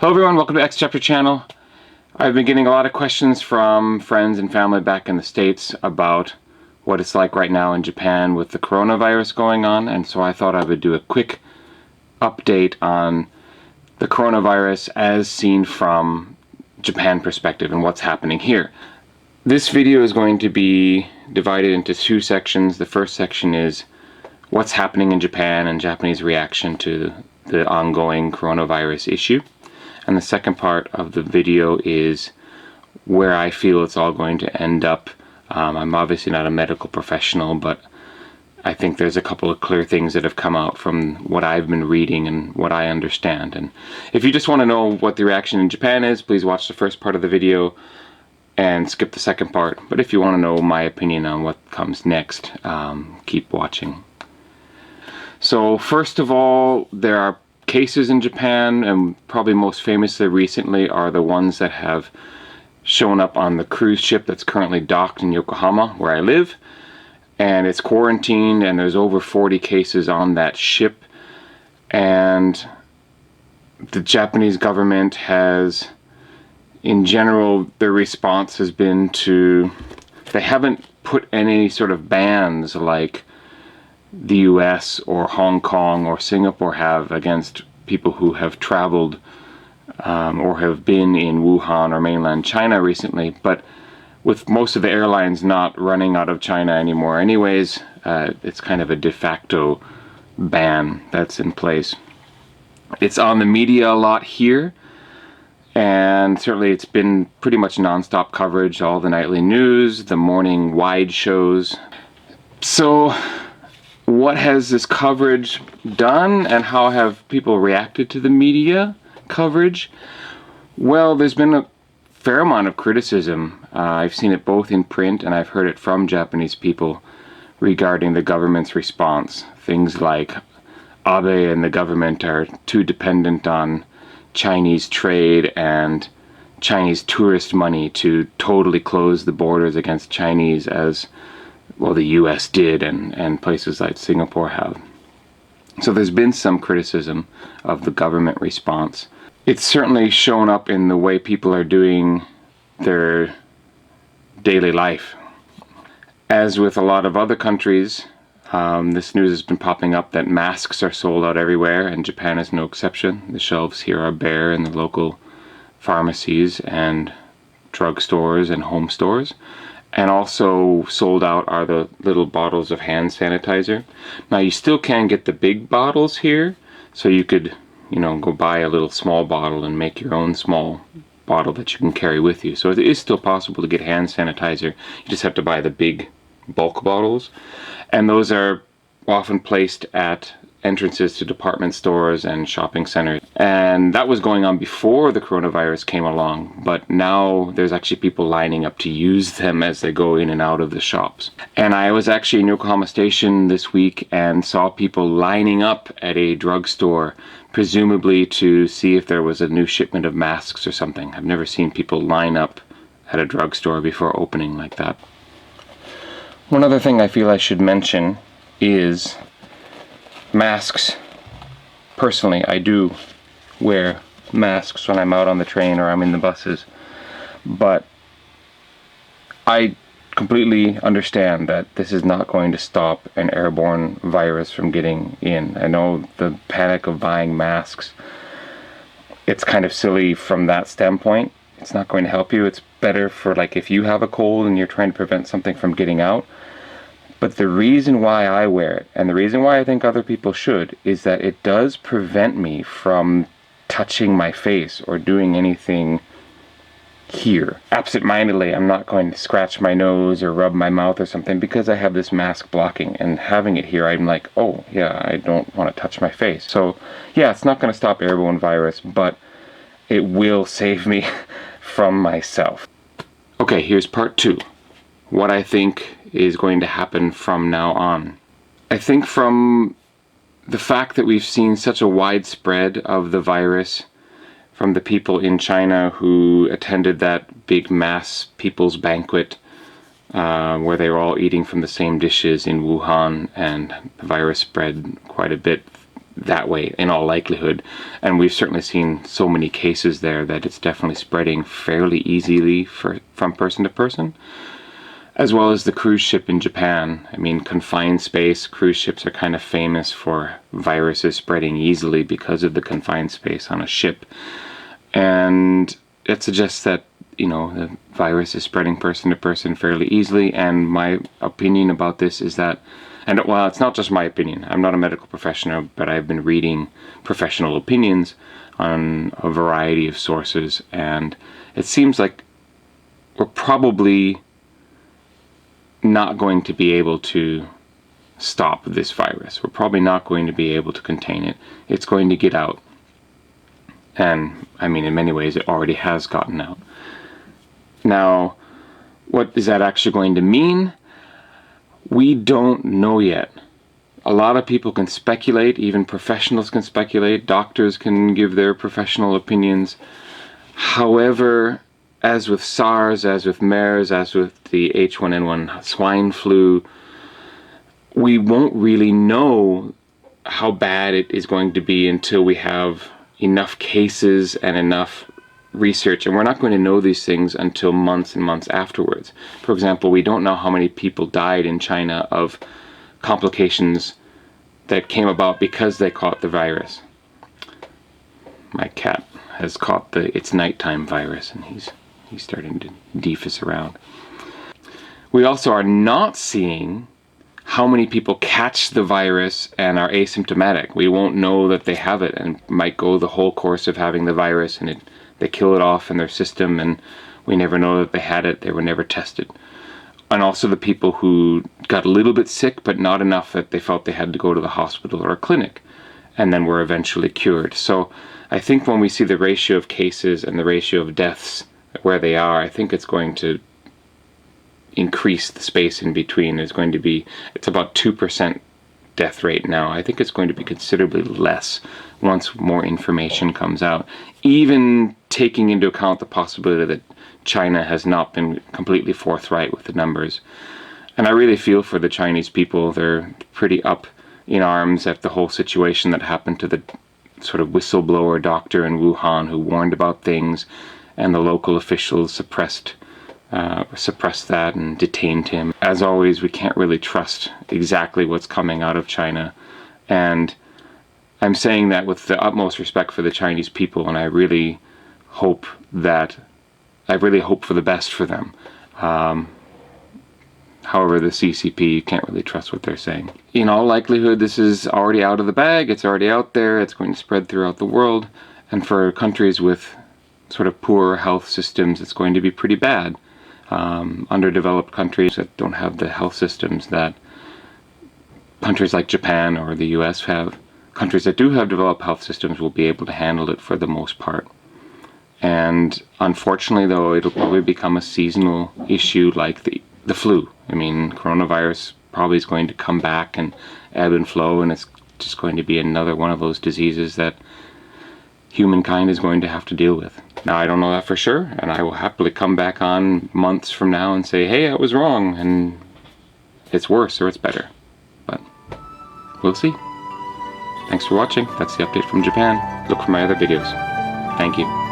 Hello everyone, welcome to X Chapter channel. I've been getting a lot of questions from friends and family back in the States about what it's like right now in Japan with the coronavirus going on, and so I thought I would do a quick update on the coronavirus as seen from Japan perspective and what's happening here. This video is going to be divided into two sections. The first section is what's happening in Japan and Japanese reaction to the ongoing coronavirus issue. And the second part of the video is where I feel it's all going to end up. I'm obviously not a medical professional, but I think there's a couple of clear things that have come out from what I've been reading and what I understand. And if you just want to know what the reaction in Japan is, please watch the first part of the video and skip the second part. But if you want to know my opinion on what comes next, keep watching. So first of all, there are cases in Japan, and probably most famously recently are the ones that have shown up on the cruise ship that's currently docked in Yokohama, where I live, and it's quarantined, and there's over 40 cases on that ship. And the Japanese government has, in general, their response has been to, they haven't put any sort of bans like the US or Hong Kong or Singapore have against people who have traveled or have been in Wuhan or mainland China recently, but with most of the airlines not running out of China anymore anyways, it's kind of a de facto ban that's in place. It's on the media a lot here, and certainly it's been pretty much non-stop coverage, all the nightly news, the morning wide shows. So what has this coverage done, and how have people reacted to the media coverage? Well, there's been a fair amount of criticism. I've seen it both in print and I've heard it from Japanese people regarding the government's response. Things like Abe and the government are too dependent on Chinese trade and Chinese tourist money to totally close the borders against Chinese, as well the US did and places like Singapore have. So there's been some criticism of the government response. It's certainly shown up in the way people are doing their daily life. As with a lot of other countries, this news has been popping up that masks are sold out everywhere, and Japan is no exception. The shelves here are bare in the local pharmacies and drugstores and home stores. And also sold out are the little bottles of hand sanitizer. Now you still can get the big bottles here, so you could, go buy a little small bottle and make your own small bottle that you can carry with you. So it is still possible to get hand sanitizer. You just have to buy the big bulk bottles. And those are often placed at entrances to department stores and shopping centers. And that was going on before the coronavirus came along, but now there's actually people lining up to use them as they go in and out of the shops. And I was actually in Yokohama Station this week and saw people lining up at a drugstore, presumably to see if there was a new shipment of masks or something. I've never seen people line up at a drugstore before opening like that. One other thing I feel I should mention is masks. Personally, I do wear masks when I'm out on the train or I'm in the buses, but I completely understand that this is not going to stop an airborne virus from getting in. I know the panic of buying masks, it's kind of silly from that standpoint. It's not going to help you. It's better for if you have a cold and you're trying to prevent something from getting out. But the reason why I wear it, and the reason why I think other people should, is that it does prevent me from touching my face or doing anything here. Absent-mindedly, I'm not going to scratch my nose or rub my mouth or something because I have this mask blocking, and having it here, I'm like, oh yeah, I don't want to touch my face. So yeah, it's not going to stop airborne virus, but it will save me from myself. Okay, here's part two. What I think is going to happen from now on. I think from the fact that we've seen such a widespread of the virus from the people in China who attended that big mass people's banquet where they were all eating from the same dishes in Wuhan, and the virus spread quite a bit that way in all likelihood. And we've certainly seen so many cases there that it's definitely spreading fairly easily from person to person. As well as the cruise ship in Japan. I mean, confined space, cruise ships are kind of famous for viruses spreading easily because of the confined space on a ship. And it suggests that, you know, the virus is spreading person to person fairly easily. And my opinion about this is that, and well, it's not just my opinion. I'm not a medical professional, but I've been reading professional opinions on a variety of sources. And it seems like we're probably not going to be able to stop this virus. We're probably not going to be able to contain it. It's going to get out. And I mean, in many ways, it already has gotten out. Now, what is that actually going to mean? We don't know yet. A lot of people can speculate, even professionals can speculate, doctors can give their professional opinions. However, as with SARS, as with MERS, as with the H1N1 swine flu, we won't really know how bad it is going to be until we have enough cases and enough research. And we're not going to know these things until months and months afterwards. For example, we don't know how many people died in China of complications that came about because they caught the virus. My cat has caught the it's nighttime virus, and he's starting to deefus around. We also are not seeing how many people catch the virus and are asymptomatic. We won't know that they have it and might go the whole course of having the virus and they kill it off in their system and we never know that they had it, they were never tested. And also the people who got a little bit sick but not enough that they felt they had to go to the hospital or a clinic and then were eventually cured. So I think when we see the ratio of cases and the ratio of deaths where they are, I think it's going to increase the space in between. It's about 2% death rate now. I think it's going to be considerably less once more information comes out, even taking into account the possibility that China has not been completely forthright with the numbers. And I really feel for the Chinese people. They're pretty up in arms at the whole situation that happened to the sort of whistleblower doctor in Wuhan who warned about things, and the local officials suppressed that and detained him. As always, we can't really trust exactly what's coming out of China, and I'm saying that with the utmost respect for the Chinese people, and I really hope for the best for them. However, the CCP, you can't really trust what they're saying. In all likelihood, this is already out of the bag, it's already out there, it's going to spread throughout the world, and for countries with sort of poor health systems, it's going to be pretty bad. Underdeveloped countries that don't have the health systems that countries like Japan or the US have, countries that do have developed health systems will be able to handle it for the most part. And unfortunately, though, it'll probably become a seasonal issue like the flu. I mean, coronavirus probably is going to come back and ebb and flow, and it's just going to be another one of those diseases that humankind is going to have to deal with. Now, I don't know that for sure, and I will happily come back on months from now and say, hey, I was wrong, and it's worse or it's better. But we'll see. Thanks for watching. That's the update from Japan. Look for my other videos. Thank you.